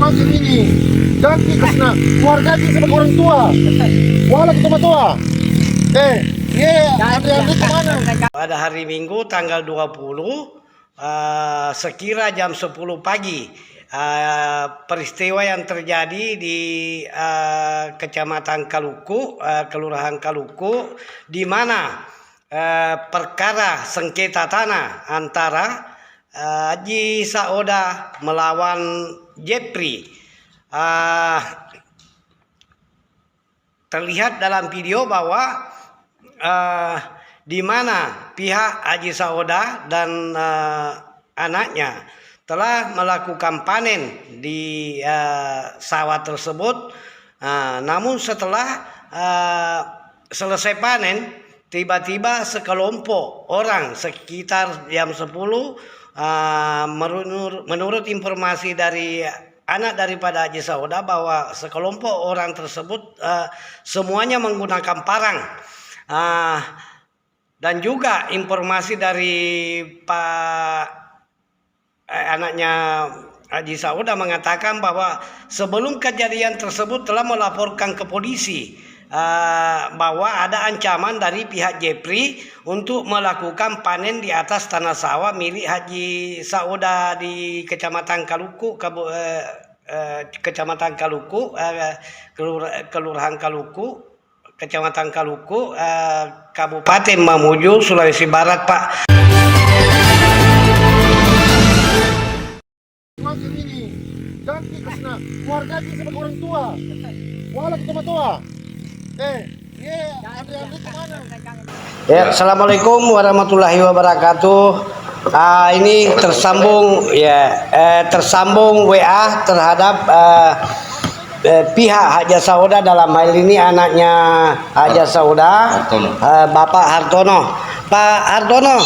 macam ini. Ganti karena keluarga kita sebagai orang tua. Wala kita tua. Andre kemana? Pada hari Minggu tanggal 20 sekira jam 10 pagi peristiwa yang terjadi di Kecamatan Kaluku, Kelurahan Kaluku, di mana perkara sengketa tanah antara Haji Sauda melawan Jepri. Terlihat dalam video bahwa di mana pihak Haji Sauda dan anaknya telah melakukan panen di sawah tersebut. Namun setelah selesai panen, tiba-tiba sekelompok orang sekitar jam 10, menurut informasi dari anak daripada Haji Sauda, bahwa sekelompok orang tersebut semuanya menggunakan parang. Dan juga informasi dari anaknya Haji Sauda mengatakan bahwa sebelum kejadian tersebut telah melaporkan ke polisi bahwa ada ancaman dari pihak Jepri untuk melakukan panen di atas tanah sawah milik Haji Sauda di Kecamatan Kaluku, Kecamatan Kaluku, Kelurahan Kaluku, Kecamatan Kaluku, Kabupaten Mamuju, Sulawesi Barat, Pak. Macam ini. Ganti karena keluarga kita sebagai orang tua. Wala kita tua. Andre kemana? Ya, assalamualaikum warahmatullahi wabarakatuh. Ini tersambung tersambung WA terhadap pihak Haji Sauda, dalam hal ini anaknya Haji Sauda, Bapak Hartono. Pak Hartono,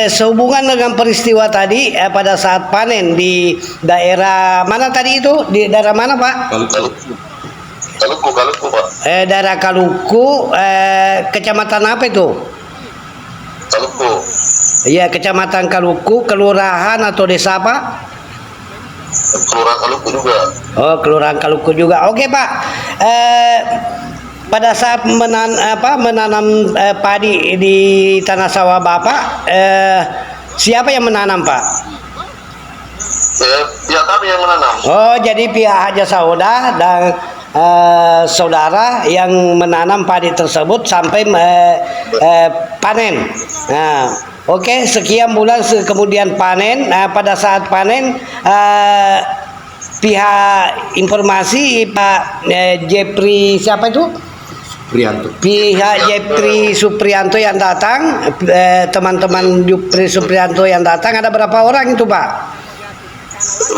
sehubungan dengan peristiwa tadi pada saat panen di daerah mana tadi itu? Di daerah mana, Pak? Kaluku, Pak. Daerah Kaluku, kecamatan apa itu? Kaluku. Iya, Kecamatan Kaluku, kelurahan atau desa apa? Kelurahan Kaluku juga. Oh, Kelurahan Kaluku juga. Oke, Pak. Pada saat menanam padi di tanah sawah Bapak, siapa yang menanam, Pak? Pihak kami yang menanam. Oh, jadi pihak Haji Sauda dan saudara yang menanam padi tersebut sampai panen. Nah, oke, sekian bulan kemudian panen. Pada saat panen, pihak informasi Pak Jepri siapa itu? Pihak Jepri Suprianto yang datang, teman-teman Jepri Suprianto yang datang, ada berapa orang itu, Pak?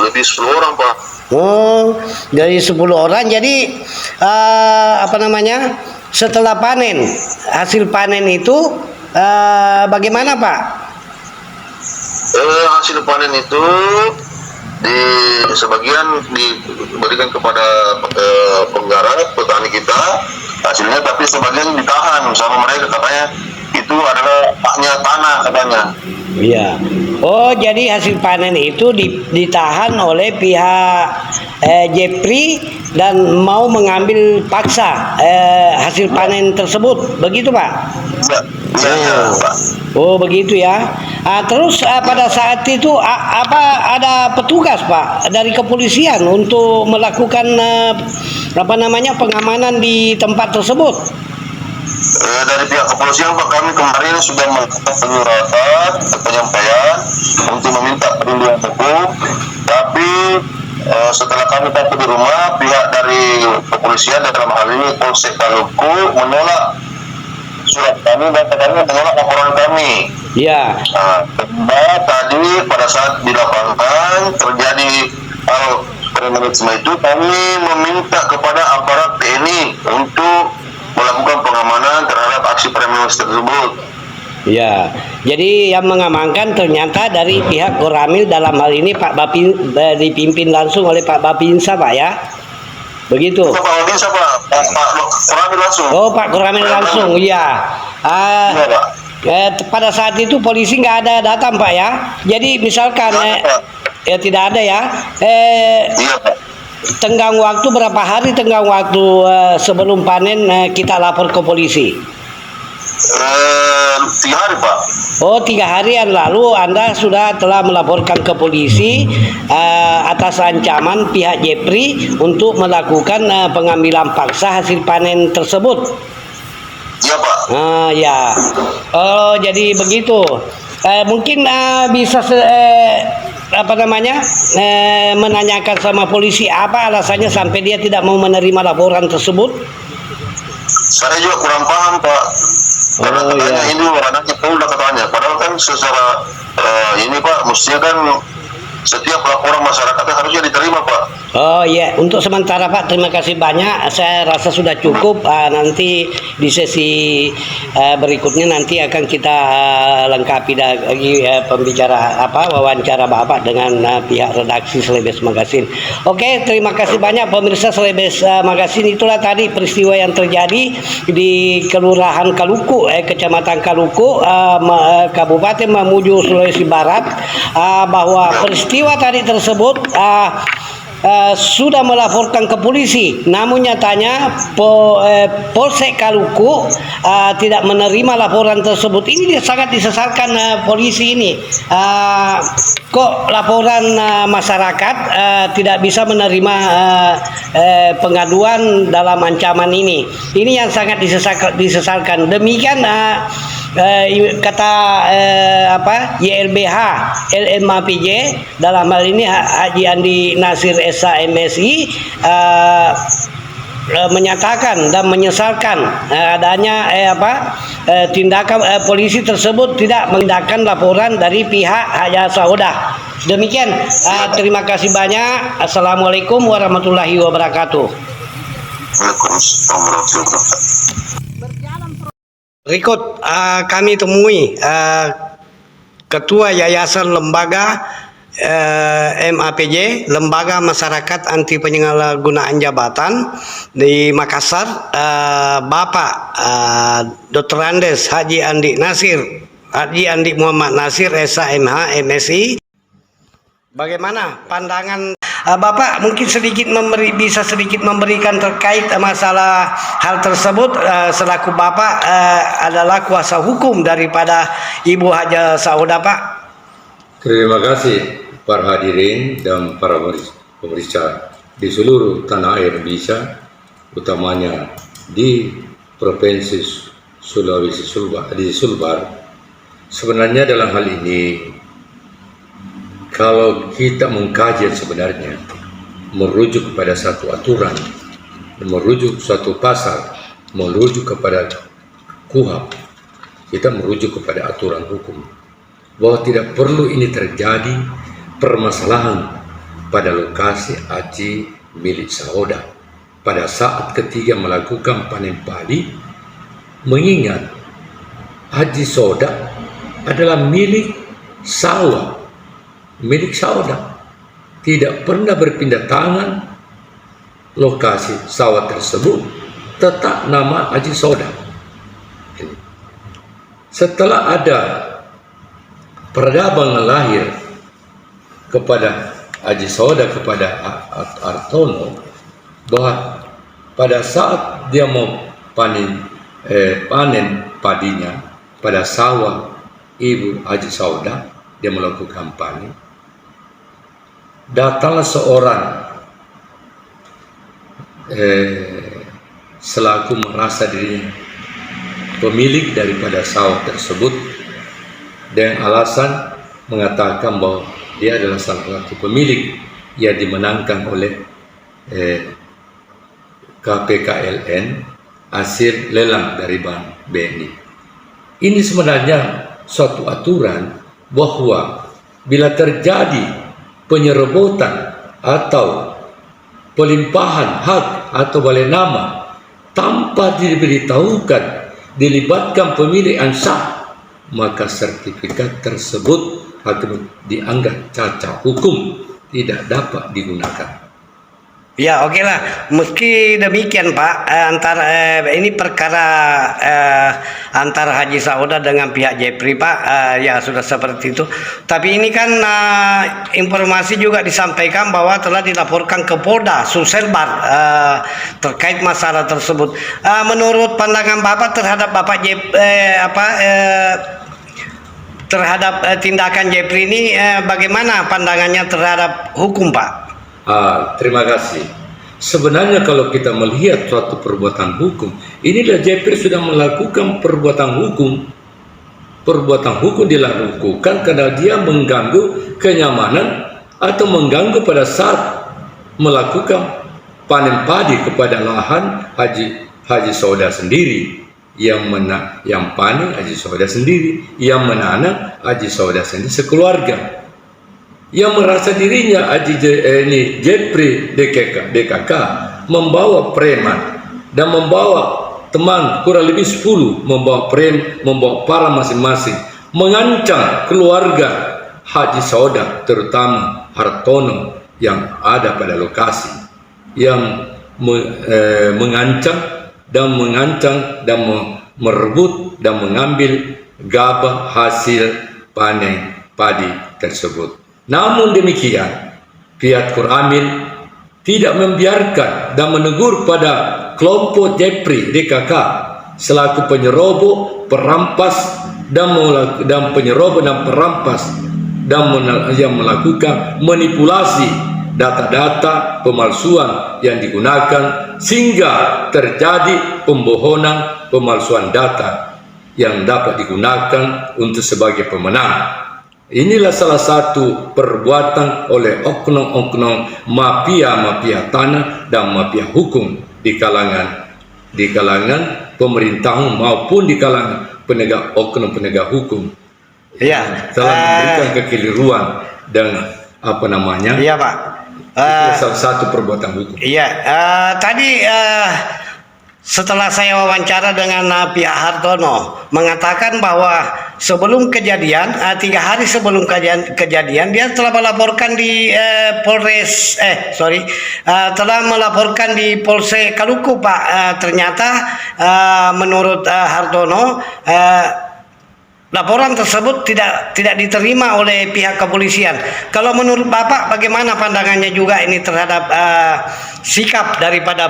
Lebih 10 orang, Pak. Oh, dari 10 orang. Jadi setelah panen, hasil panen itu bagaimana, Pak? Hasil panen itu sebagian diberikan kepada penggarap petani kita hasilnya, tapi sebagian ditahan sama mereka, katanya itu adalah haknya tanah katanya. Iya. Oh, jadi hasil panen itu ditahan oleh pihak Jepri dan mau mengambil paksa hasil panen tersebut, begitu, Pak? Iya, Pak. Oh, begitu ya. Terus pada saat itu ada petugas, Pak, dari kepolisian untuk melakukan pengamanan di tempat tersebut? Dari pihak kepolisian, Pak, kami kemarin sudah melakukan penyuratan penyampaian untuk meminta perlindungan hukum, tapi setelah kami sampai di rumah, pihak dari kepolisian dalam hal ini Polsek Kaluku menolak surat kami dan katanya menolak laporan kami. Iya. Tadi pada saat di lapangan terjadi hal premanisme itu, kami meminta kepada aparat TNI untuk melakukan pengamanan terhadap aksi premanisme tersebut. Ya, jadi yang mengamankan ternyata dari pihak Koramil, dalam hal ini Pak Bapin, dipimpin langsung oleh Pak Bapinsa, Pak, ya? Begitu. Pak Bapinsa, Pak Koramil langsung. Oh, Pak Koramil langsung, iya. Pada saat itu polisi nggak ada datang, Pak, ya? Jadi misalkan Ya tidak ada ya. Iya Pak. Tenggang waktu berapa hari tenggang waktu sebelum panen kita lapor ke polisi? 3 hari Pak. Oh, 3 harian lalu Anda sudah telah melaporkan ke polisi atas ancaman pihak Jepri untuk melakukan pengambilan paksa hasil panen tersebut. Iya Pak. Ya. Oh, jadi begitu. Mungkin bisa menanyakan sama polisi apa alasannya sampai dia tidak mau menerima laporan tersebut? Saya juga kurang paham Pak. Karena katanya ini ranahnya Polda katanya. Padahal kan secara ini Pak, mestinya kan setiap laporan masyarakat harusnya diterima Pak. Oh iya, untuk sementara Pak, terima kasih banyak. Saya rasa sudah cukup. Nanti di sesi berikutnya nanti akan kita lengkapi lagi pembicara wawancara Bapak dengan pihak redaksi Selebes Magazine. Oke, terima kasih banyak pemirsa Selebes Magazine. Itulah tadi peristiwa yang terjadi di Kelurahan Kaluku, Kecamatan Kaluku, Kabupaten Mamuju, Sulawesi Barat, bahwa peristiwa tadi tersebut sudah melaporkan ke polisi, namun nyatanya Polsek Kaluku tidak menerima laporan tersebut. Ini sangat disesalkan polisi ini. Kok laporan masyarakat tidak bisa menerima pengaduan dalam ancaman ini? Ini yang sangat disesalkan. Demikian kata YLBH LMAPJ, dalam hal ini Haji Andi Nasir SH MSI, menyatakan dan menyesalkan adanya tindakan polisi tersebut tidak menindakkan laporan dari pihak Haja Saudah. Demikian, terima kasih banyak. Assalamualaikum warahmatullahi wabarakatuh. Waalaikumsalam warahmatullahi wabarakatuh. Berikut kami temui Ketua Yayasan Lembaga MAPJ, Lembaga Masyarakat Anti Penyalahgunaan Jabatan di Makassar, Bapak Dr. Andes Haji Andi Muhammad Nasir SHMH MSI. Bagaimana pandangan Bapak? Mungkin bisa sedikit memberikan terkait masalah hal tersebut, selaku Bapak adalah kuasa hukum daripada Ibu Haja Saudah, Pak. Terima kasih para hadirin dan para pemirsa di seluruh tanah air Indonesia, utamanya di Provinsi Sulawesi Sulbar. Sebenarnya dalam hal ini, kalau kita mengkaji sebenarnya merujuk kepada satu aturan, merujuk suatu pasal, merujuk kepada KUHP, kita merujuk kepada aturan hukum, bahwa tidak perlu ini terjadi permasalahan pada lokasi Haji milik Saudah pada saat ketiga melakukan panen padi, mengingat Haji Saudah adalah milik sawah, milik Saudah, tidak pernah berpindah tangan. Lokasi sawah tersebut tetap nama Haji Saudah. Setelah ada peradaban lahir kepada Haji Saudah kepada Artono, bahwa pada saat dia mau panen padinya pada sawah ibu Haji Saudah, dia melakukan panen. Datanglah seorang selaku merasa dirinya pemilik daripada sawah tersebut, dengan alasan mengatakan bahwa dia adalah salah satu pemilik yang dimenangkan oleh KPKLN hasil lelang dari Bank BNI. Ini sebenarnya suatu aturan bahwa bila terjadi penyerobotan atau pelimpahan hak atau balai nama tanpa diberitahukan, dilibatkan pemilik yang sah, maka sertifikat tersebut akan dianggap cacat hukum, tidak dapat digunakan. Ya, oke lah. Meski demikian, Pak, ini perkara antara Haji Sauda dengan pihak Jepri, Pak. Ya sudah seperti itu. Tapi ini kan informasi juga disampaikan bahwa telah dilaporkan ke Polda Sulselbar terkait masalah tersebut. Menurut pandangan Bapak terhadap Bapak terhadap tindakan Jepri ini, bagaimana pandangannya terhadap hukum, Pak? Terima kasih. Sebenarnya kalau kita melihat suatu perbuatan hukum, inilah Jepri sudah melakukan perbuatan hukum. Perbuatan hukum dilakukan karena dia mengganggu kenyamanan atau mengganggu pada saat melakukan panen padi kepada lahan Haji Sauda sendiri. Yang panen Haji Sauda sendiri, yang menanam Haji Sauda sendiri sekeluarga. Yang merasa dirinya Jepri DKK membawa preman dan membawa teman kurang lebih 10 membawa para masing-masing, mengancam keluarga Haji Sauda, terutama Hartono yang ada pada lokasi, yang mengancam dan merebut dan mengambil gabah hasil panen padi tersebut. Namun demikian, pihak Koramil tidak membiarkan dan menegur pada kelompok Jepri DKK selaku penyeroboh, perampas dan perampas yang melakukan manipulasi data-data pemalsuan yang digunakan sehingga terjadi pembohongan, pemalsuan data yang dapat digunakan untuk sebagai pemenang. Inilah salah satu perbuatan oleh oknum-oknum mafia tanah dan mafia hukum di kalangan pemerintahan maupun di kalangan oknum penegak hukum. Iya, telah memberikan kekeliruan dan Iya, Pak. Salah satu perbuatan hukum. Iya, tadi setelah saya wawancara dengan pihak Hartono mengatakan bahwa sebelum kejadian, 3 hari sebelum kejadian dia telah melaporkan di telah melaporkan di Polsek Kaluku, Pak. Ternyata menurut Hartono laporan tersebut tidak diterima oleh pihak kepolisian. Kalau menurut Bapak bagaimana pandangannya juga ini terhadap sikap daripada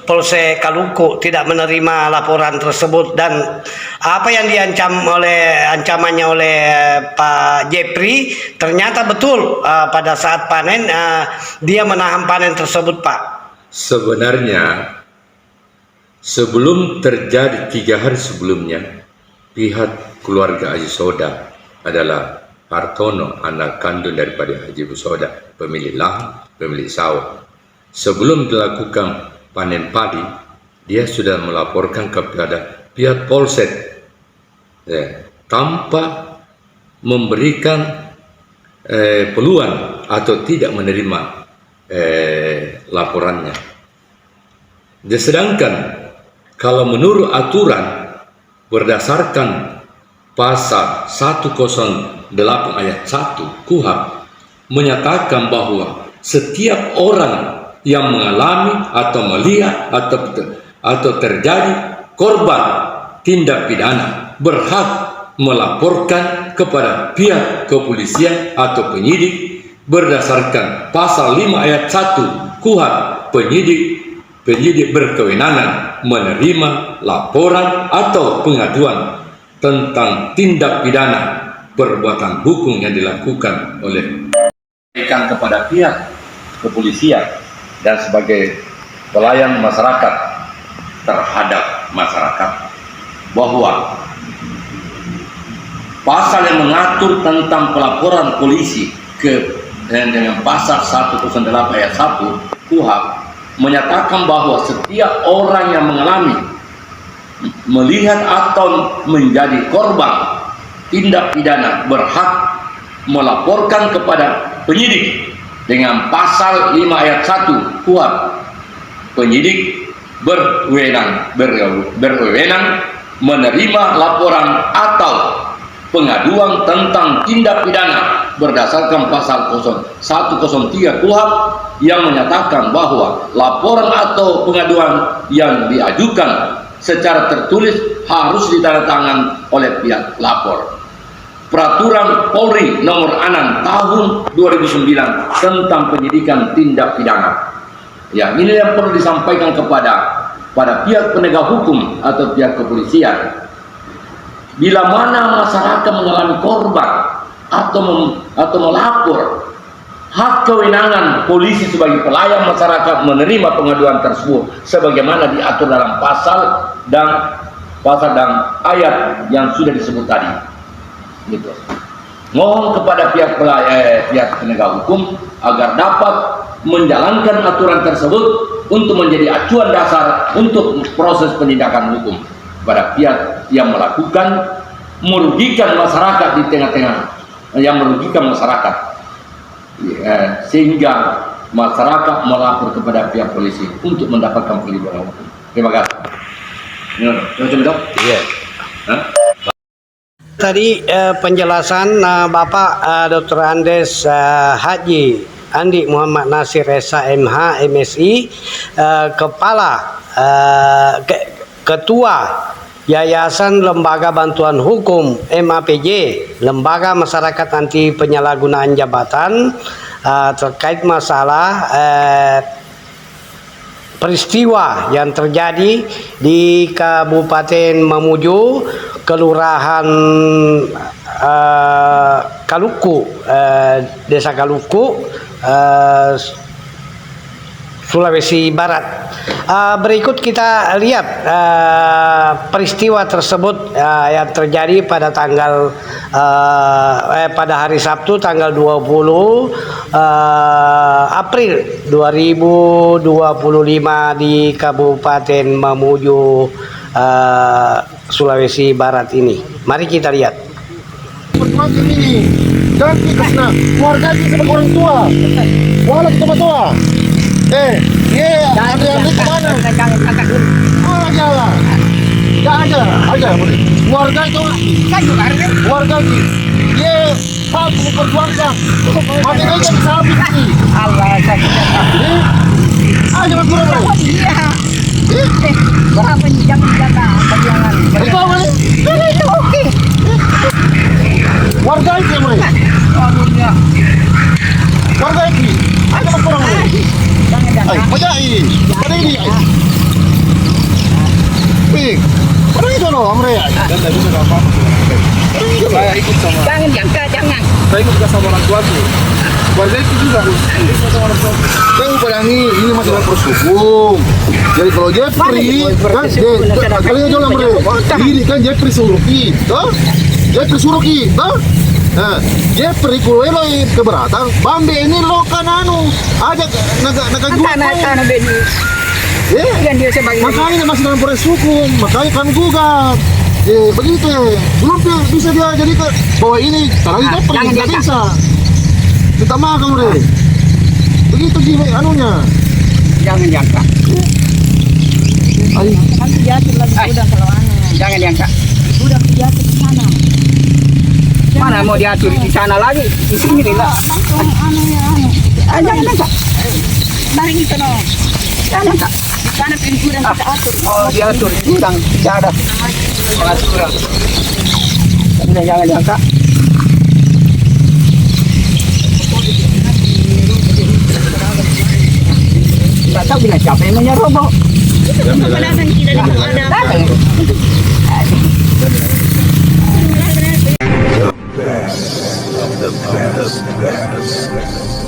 Polsek Kaluku tidak menerima laporan tersebut, dan apa yang ancamannya oleh Pak Jepri ternyata betul pada saat panen dia menahan panen tersebut, Pak? Sebenarnya sebelum terjadi 3 hari sebelumnya, pihak keluarga Haji Sauda adalah Hartono, anak kandung daripada Haji Sauda, pemilik lahan, pemilik sawah. Sebelum dilakukan panen padi, dia sudah melaporkan kepada pihak Polsek tanpa memberikan peluang atau tidak menerima laporannya. Sedangkan kalau menurut aturan berdasarkan pasal 108 ayat 1 KUHP menyatakan bahwa setiap orang yang mengalami atau melihat atau terjadi korban tindak pidana berhak melaporkan kepada pihak kepolisian atau penyidik berdasarkan pasal 5 ayat 1 KUHP. Penyidik berkewenangan menerima laporan atau pengaduan tentang tindak pidana perbuatan hukum yang dilakukan oleh kepada pihak kepolisian dan sebagai pelayan masyarakat terhadap masyarakat, bahwa pasal yang mengatur tentang pelaporan polisi dengan pasal 108 ayat 1 KUHP menyatakan bahwa setiap orang yang mengalami, melihat atau menjadi korban tindak pidana berhak melaporkan kepada penyidik dengan pasal 5 ayat 1 KUHP. Penyidik berwenang menerima laporan atau pengaduan tentang tindak pidana berdasarkan pasal 103 KUHP yang menyatakan bahwa laporan atau pengaduan yang diajukan secara tertulis harus ditandatangan oleh pihak lapor. Peraturan Polri Nomor 6 Tahun 2009 tentang penyidikan tindak pidana. Ya, ini yang perlu disampaikan pada pihak penegak hukum atau pihak kepolisian. Bila mana masyarakat mengalami korban atau melapor, hak kewenangan polisi sebagai pelayan masyarakat menerima pengaduan tersebut sebagaimana diatur dalam pasal dan ayat yang sudah disebut tadi. Gitu. Mohon kepada pihak penegak hukum agar dapat menjalankan aturan tersebut untuk menjadi acuan dasar untuk proses penindakan hukum pada pihak yang melakukan merugikan masyarakat di tengah-tengah yang merugikan masyarakat, sehingga masyarakat melapor kepada pihak polisi untuk mendapatkan perlindungan hukum. Terima kasih. Tadi penjelasan Bapak Dr. Andes Haji Andi Muhammad Nasir Esa MH MSI, Kepala Ketua Yayasan Lembaga Bantuan Hukum MAPJ, Lembaga Masyarakat Anti Penyalahgunaan Jabatan, terkait masalah peristiwa yang terjadi di Kabupaten Mamuju, Kelurahan Kaluku, Desa Kaluku, Sulawesi Barat. Berikut kita lihat peristiwa tersebut yang terjadi pada pada hari Sabtu tanggal 20 April 2025 di Kabupaten Mamuju, Sulawesi Barat ini. Mari kita lihat. Macam ini ganti kena keluarga sama orang tua. Wala kita tua. Ada yang di mana? Jangan. Aja boleh. Keluarga itu keluarga ini. Dia harus memperjuangkan. Mati aja bisa habis ini. Allah Aja kurang. berapa jangan bagian Itu apa nih? itu oke. Warga itu yang boleh. Warga itu. Aja kurang. Ay, pajai. Pada ini. Pik. Pada itu loh, Amre. Saya ikut sama. Jangan jangka, jangan. Saya ikut sama orang tuaku. Warga itu juga. Saya upadangi ini masalah proses. Jadi kalau Jeffrey kan kalian aja lah mereka. Ini kan Jeffrey Suruki, toh? Jeffrey Suruki, toh? Nah, Jeffrey kalau lo keberatan, Bambi ini lo kan aja naga juga. Karena beni. Kan dia sebagai Makanya masih dalam proses hukum, makanya kami gugat. Begitu belum bisa dia jadi bahwa ini tarang Jeffrey nggak bisa. Kita mah kamu deh. Begitu gini anunya. jangan jangka. Ayo. Nanti jatuh lagi udah kalau jangan jangka. Udah jatuh di sana. Mana mau diatur di sana lagi? Di sini lah. Jangan jangka. Dari itu no. Jangan jangka. Di sana pintu dan kita atur. Oh diatur gudang ada pengaturan. Tapi jangan jangka. Tidak tahu bila siapa yang menyerobok. Penjelasan kita di mana? The best.